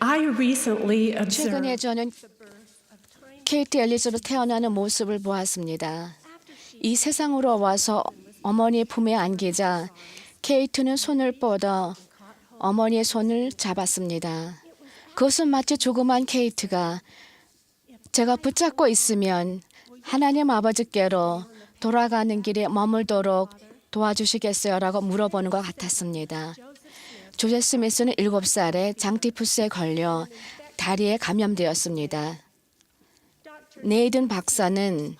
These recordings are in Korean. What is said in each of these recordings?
I recently 최근에 observed 저는 케이트 엘리자베스 태어나는 모습을 보았습니다. 이 세상으로 와서 어머니의 품에 안기자 케이트는 손을 뻗어 어머니의 손을 잡았습니다. 그것은 마치 조그만 케이트가 제가 붙잡고 있으면 하나님 아버지께로 돌아가는 길에 머물도록 도와주시겠어요? 라고 물어보는 것 같았습니다. 조셉 스미스는 7살에 장티푸스에 걸려 다리에 감염되었습니다. 네이든 박사는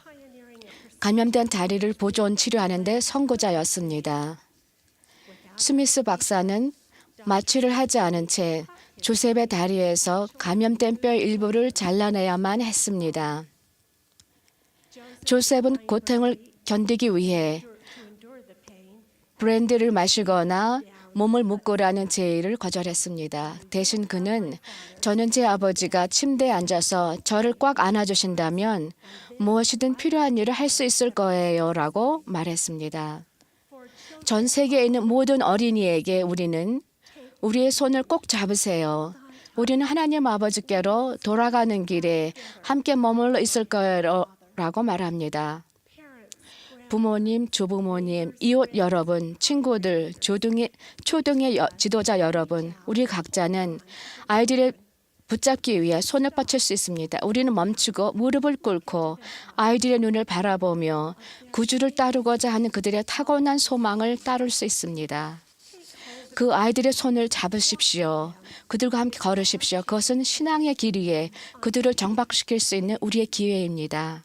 감염된 다리를 보존 치료하는 데 선구자였습니다. 스미스 박사는 마취를 하지 않은 채 조셉의 다리에서 감염된 뼈 일부를 잘라내야만 했습니다. 조셉은 고통을 견디기 위해 브랜디를 마시거나 몸을 묶으라는 제의를 거절했습니다. 대신 그는 저는 제 아버지가 침대에 앉아서 저를 꽉 안아주신다면 무엇이든 필요한 일을 할 수 있을 거예요 라고 말했습니다. 전 세계에 있는 모든 어린이에게 우리는 우리의 손을 꼭 잡으세요. 우리는 하나님 아버지께로 돌아가는 길에 함께 머물러 있을 거예요 라고 말합니다. 부모님, 조부모님, 이웃 여러분, 친구들, 초등의 지도자 여러분, 우리 각자는 아이들을 붙잡기 위해 손을 뻗칠 수 있습니다. 우리는 멈추고 무릎을 꿇고 아이들의 눈을 바라보며 구주를 따르고자 하는 그들의 타고난 소망을 따를 수 있습니다. 그 아이들의 손을 잡으십시오. 그들과 함께 걸으십시오. 그것은 신앙의 길 위에 그들을 정박시킬 수 있는 우리의 기회입니다.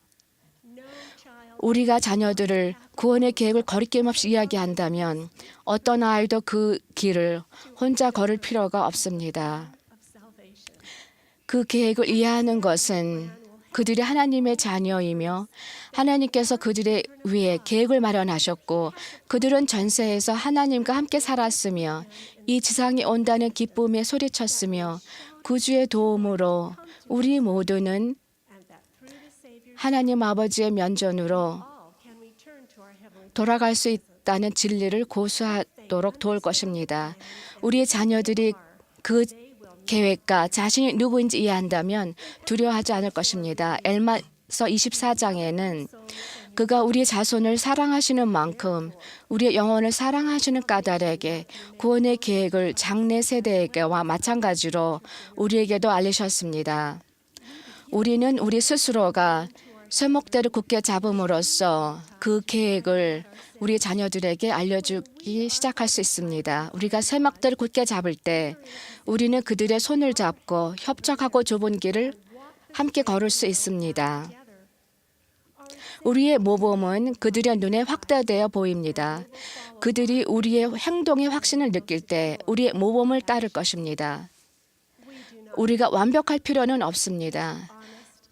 우리가 자녀들을 구원의 계획을 거리낌 없이 이야기한다면 어떤 아이도 그 길을 혼자 걸을 필요가 없습니다. 그 계획을 이해하는 것은 그들이 하나님의 자녀이며 하나님께서 그들의 위해 계획을 마련하셨고 그들은 전세에서 하나님과 함께 살았으며 이 지상에 온다는 기쁨에 소리쳤으며 구주의 도움으로 우리 모두는 하나님 아버지의 면전으로 돌아갈 수 있다는 진리를 고수하도록 도울 것입니다. 우리의 자녀들이 그 계획과 자신이 누구인지 이해한다면 두려워하지 않을 것입니다. 엘마서 24장에는 그가 우리의 자손을 사랑하시는 만큼 우리의 영혼을 사랑하시는 까닭에 구원의 계획을 장래 세대에게와 마찬가지로 우리에게도 알리셨습니다. 우리는 우리 스스로가 쇠목대를 굳게 잡음으로써 그 계획을 우리 자녀들에게 알려주기 시작할 수 있습니다. 우리가 쇠목대를 굳게 잡을 때 우리는 그들의 손을 잡고 협력하고 좁은 길을 함께 걸을 수 있습니다. 우리의 모범은 그들의 눈에 확대되어 보입니다. 그들이 우리의 행동의 확신을 느낄 때 우리의 모범을 따를 것입니다. 우리가 완벽할 필요는 없습니다.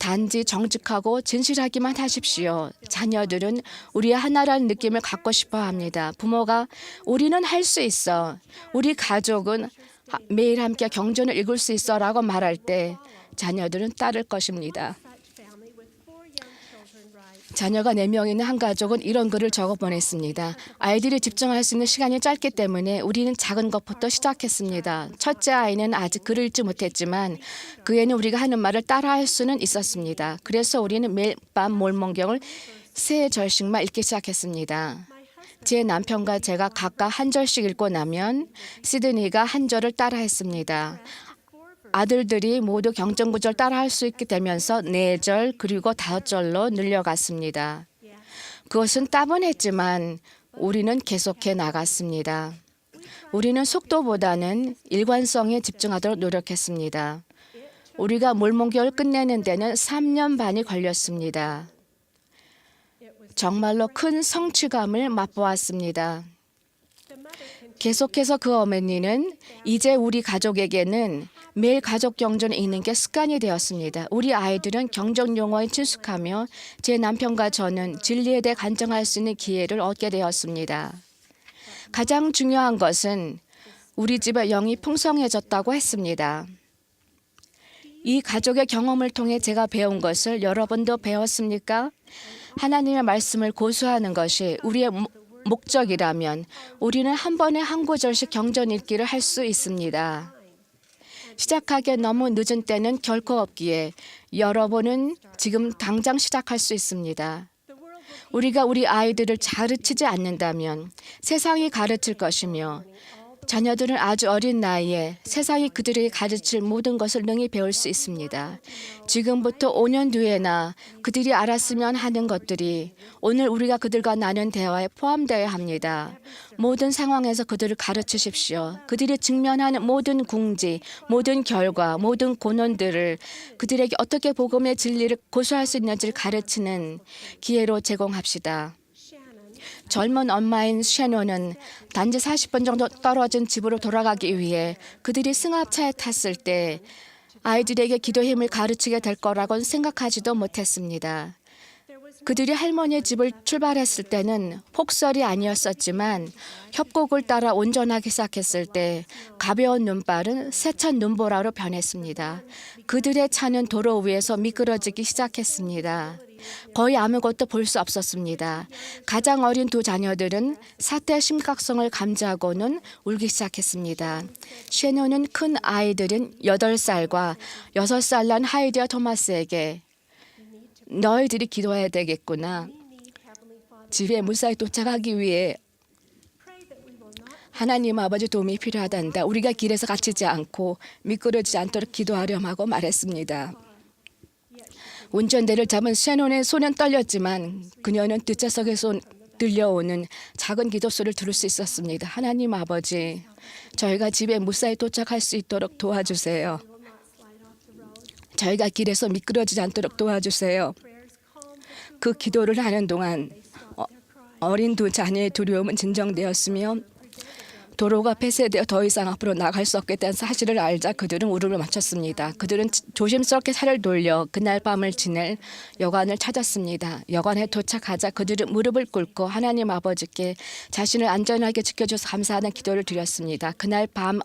단지 정직하고 진실하기만 하십시오. 자녀들은 우리의 하나라는 느낌을 갖고 싶어 합니다. 부모가 우리는 할 수 있어. 우리 가족은 매일 함께 경전을 읽을 수 있어 라고 말할 때 자녀들은 따를 것입니다. 자녀가 4명 있는 한 가족은 이런 글을 적어 보냈습니다. 아이들이 집중할 수 있는 시간이 짧기 때문에 우리는 작은 것부터 시작했습니다. 첫째 아이는 아직 글을 읽지 못했지만 그 애는 우리가 하는 말을 따라할 수는 있었습니다. 그래서 우리는 매일 밤 몰몬경을 3절씩만 읽기 시작했습니다. 제 남편과 제가 각각 한 절씩 읽고 나면 시드니가 한 절을 따라했습니다. 아들들이 모두 경전 구절 따라할 수 있게 되면서 4절 그리고 5절로 늘려갔습니다. 그것은 따분했지만 우리는 계속해 나갔습니다. 우리는 속도보다는 일관성에 집중하도록 노력했습니다. 우리가 몰몬경을 끝내는 데는 3년 반이 걸렸습니다. 정말로 큰 성취감을 맛보았습니다. 계속해서 그 어머니는 이제 우리 가족에게는 매일 가족 경전을 읽는 게 습관이 되었습니다. 우리 아이들은 경전 용어에 친숙하며 제 남편과 저는 진리에 대해 간증할 수 있는 기회를 얻게 되었습니다. 가장 중요한 것은 우리 집의 영이 풍성해졌다고 했습니다. 이 가족의 경험을 통해 제가 배운 것을 여러분도 배웠습니까? 하나님의 말씀을 고수하는 것이 우리의 목적이라면 우리는 한 번에 한 구절씩 경전 읽기를 할 수 있습니다. 시작하기에 너무 늦은 때는 결코 없기에 여러분은 지금 당장 시작할 수 있습니다. 우리가 우리 아이들을 가르치지 않는다면 세상이 가르칠 것이며 자녀들은 아주 어린 나이에 세상이 그들에게 가르칠 모든 것을 능히 배울 수 있습니다. 지금부터 5년 뒤에나 그들이 알았으면 하는 것들이 오늘 우리가 그들과 나눈 대화에 포함되어야 합니다. 모든 상황에서 그들을 가르치십시오. 그들이 직면하는 모든 궁지, 모든 결과, 모든 고난들을 그들에게 어떻게 복음의 진리를 고수할 수 있는지를 가르치는 기회로 제공합시다. 젊은 엄마인 셰노는 단지 40분 정도 떨어진 집으로 돌아가기 위해 그들이 승합차에 탔을 때 아이들에게 기도 힘을 가르치게 될 거라고는 생각하지도 못했습니다. 그들이 할머니의 집을 출발했을 때는 폭설이 아니었었지만 협곡을 따라 운전하기 시작했을 때 가벼운 눈발은 세찬 눈보라로 변했습니다. 그들의 차는 도로 위에서 미끄러지기 시작했습니다. 거의 아무것도 볼 수 없었습니다. 가장 어린 두 자녀들은 사태의 심각성을 감지하고는 울기 시작했습니다. 셰노는 큰 아이들인 8살과 6살 난 하이디와 토마스에게 너희들이 기도해야 되겠구나. 집에 무사히 도착하기 위해 하나님 아버지 도움이 필요하단다. 우리가 길에서 갇히지 않고 미끄러지지 않도록 기도하렴 하고 말했습니다. 운전대를 잡은 셰논의 손은 떨렸지만 그녀는 뒷좌석에서 들려오는 작은 기도 소리를 들을 수 있었습니다. 하나님 아버지, 저희가 집에 무사히 도착할 수 있도록 도와주세요. 저희가 길에서 미끄러지지 않도록 도와주세요. 그 기도를 하는 동안 어린 두 자녀의 두려움은 진정되었으며 도로가 폐쇄되어 더 이상 앞으로 나갈 수 없겠다는 사실을 알자 그들은 울음을 멈췄습니다. 그들은 조심스럽게 차를 돌려 그날 밤을 지낼 여관을 찾았습니다. 여관에 도착하자 그들은 무릎을 꿇고 하나님 아버지께 자신을 안전하게 지켜줘서 감사하는 기도를 드렸습니다. 그날 밤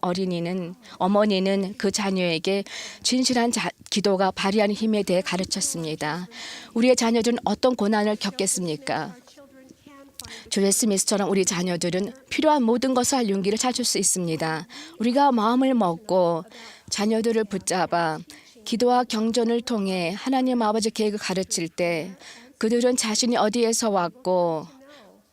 어머니는 그 자녀에게 진실한 기도가 발휘하는 힘에 대해 가르쳤습니다. 우리의 자녀들은 어떤 고난을 겪겠습니까? 조엘 스미스처럼 우리 자녀들은 필요한 모든 것을 할 용기를 찾을 수 있습니다. 우리가 마음을 먹고 자녀들을 붙잡아 기도와 경전을 통해 하나님 아버지 계획을 가르칠 때 그들은 자신이 어디에서 왔고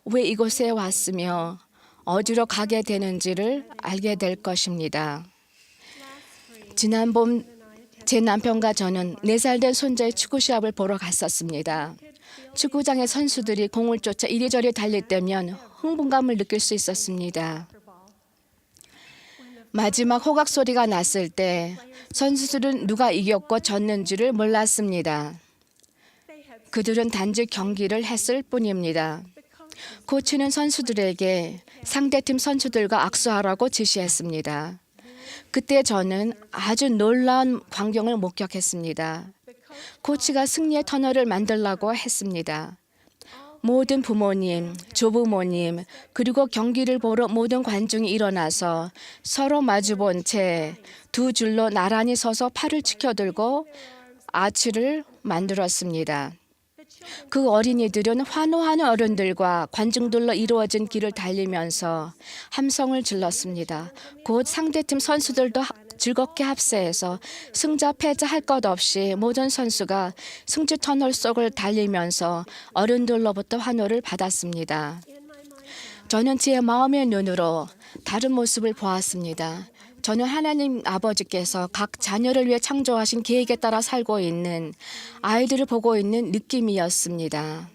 왜 이곳에 왔으며 어디로 가게 되는지를 알게 될 것입니다. 지난 봄 제 남편과 저는 4살 된 손자의 축구 시합을 보러 갔었습니다. 축구장의 선수들이 공을 쫓아 이리저리 달릴 때면 흥분감을 느낄 수 있었습니다. 마지막 호각 소리가 났을 때 선수들은 누가 이겼고 졌는지를 몰랐습니다. 그들은 단지 경기를 했을 뿐입니다. 코치는 선수들에게 상대팀 선수들과 악수하라고 지시했습니다. 그때 저는 아주 놀라운 광경을 목격했습니다. 코치가 승리의 터널을 만들라고 했습니다. 모든 부모님, 조부모님, 그리고 경기를 보러 모든 관중이 일어나서 서로 마주본 채 두 줄로 나란히 서서 팔을 치켜들고 아치를 만들었습니다. 그 어린이들은 환호하는 어른들과 관중들로 이루어진 길을 달리면서 함성을 질렀습니다. 곧 상대팀 선수들도 즐겁게 합세해서 승자 패자 할 것 없이 모든 선수가 승지 터널 속을 달리면서 어른들로부터 환호를 받았습니다. 저는 제 마음의 눈으로 다른 모습을 보았습니다. 저는 하나님 아버지께서 각 자녀를 위해 창조하신 계획에 따라 살고 있는 아이들을 보고 있는 느낌이었습니다.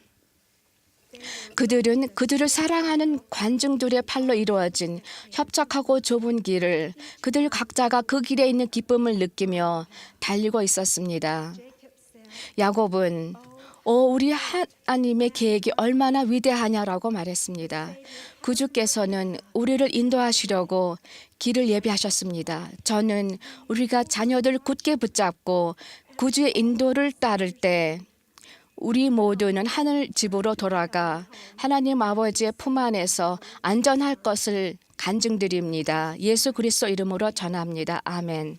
그들은 그들을 사랑하는 관중들의 팔로 이루어진 협착하고 좁은 길을 그들 각자가 그 길에 있는 기쁨을 느끼며 달리고 있었습니다. 야곱은 우리 하나님의 계획이 얼마나 위대하냐라고 말했습니다. 구주께서는 우리를 인도하시려고 길을 예비하셨습니다. 저는 우리가 자녀들 굳게 붙잡고 구주의 인도를 따를 때 우리 모두는 하늘 집으로 돌아가 하나님 아버지의 품 안에서 안전할 것을 간증드립니다. 예수 그리스도 이름으로 전합니다. 아멘.